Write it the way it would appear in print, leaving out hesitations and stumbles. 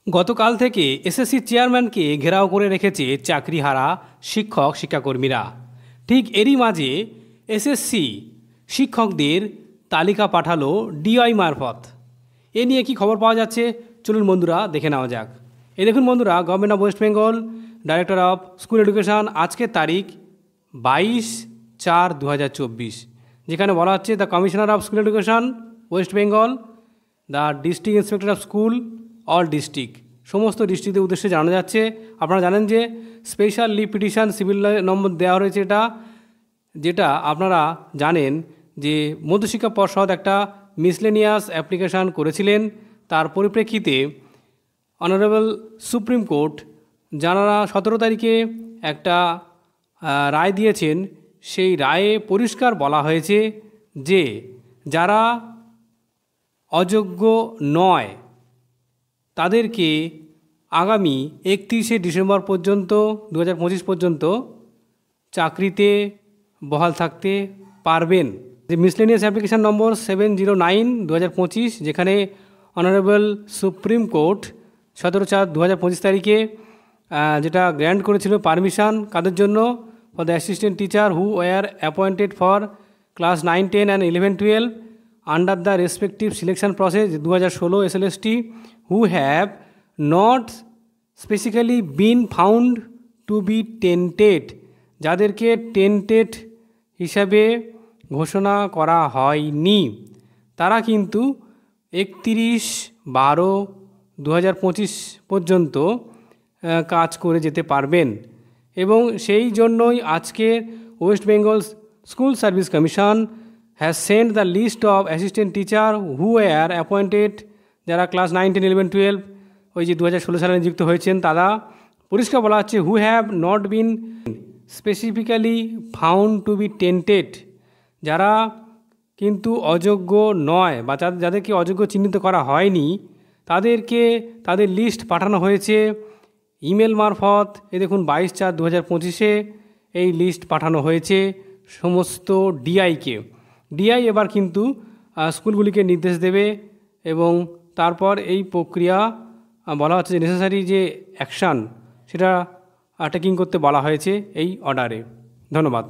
গতকাল থেকে এসএসসি চেয়ারম্যানকে ঘেরাও করে রেখেছে চাকরিহারা শিক্ষক শিক্ষাকর্মীরা। ঠিক এরই মাঝে এসএসসি শিক্ষকদের তালিকা পাঠালো ডিআই মারফত। এ নিয়ে কি খবর পাওয়া যাচ্ছে চলুন বন্ধুরা দেখে নেওয়া যাক। এই দেখুন বন্ধুরা, government of West Bengal, director of school education, আজকের তারিখ 22/4/2024, যেখানে বলা হচ্ছে the commissioner of school education West Bengal, the district inspector of school all district, সমস্ত ডিস্ট্রিক্টের উদ্দেশ্যে জানা যাচ্ছে। আপনারা জানেন যে স্পেশাল লিভ পিটিশন সিভিল নম্বর দেওয়া রয়েছে, যেটা আপনারা জানেন যে মধ্যশিক্ষা পর্ষদ একটা মিসলেনিয়াস অ্যাপ্লিকেশান করেছিলেন। তার পরিপ্রেক্ষিতে অনারেবল সুপ্রিম কোর্ট যারা 17 তারিখে একটা রায় দিয়েছেন, সেই রায়ে পরিষ্কার বলা হয়েছে যে যারা অযোগ্য নয় তাদেরকে আগামী 31শে ডিসেম্বর পর্যন্ত 2025 পর্যন্ত চাকরিতে বহাল থাকতে পারবেন। যে মিসলেনিয়াস অ্যাপ্লিকেশান নম্বর 709/2025, যেখানে অনারেবল সুপ্রিম কোর্ট 17/4/2025 তারিখে যেটা গ্র্যান্ট করেছিল পারমিশন কাদের জন্য, for the assistant teacher who were appointed for class 9, 10 and 11, 12 under the respective selection process 2016 SLST who have not specifically been found to be tainted, যাদেরকে tainted হিসাবে ঘোষণা করা হয়নি, তারা কিন্তু 31/12/2025 পর্যন্ত কাজ করে যেতে পারবেন। এবং সেই জন্যই আজকে West Bengal school service commission has sent the list of assistant teacher who were appointed, যারা ক্লাস 9, 10, 11, 12 ওই যে 2016 সালে নিযুক্ত হয়েছেন, তারা পরিষ্কার বলা হচ্ছে who have not been specifically found to be tainted, যারা কিন্তু অযোগ্য নয় বা যাদেরকে অযোগ্য চিহ্নিত করা হয়নি, তাদেরকে তাদের লিস্ট পাঠানো হয়েছে ইমেল মারফত। এই দেখুন 22/4/2025 এই লিস্ট পাঠানো হয়েছে সমস্ত ডিআইকে। ডিআই এবার কিন্তু স্কুলগুলিকে নির্দেশ দেবে এবং তারপর এই প্রক্রিয়া বলা হচ্ছে যে নেসেসারি যে অ্যাকশান সেটা টেকিং করতে বলা হয়েছে এই অর্ডারে। ধন্যবাদ।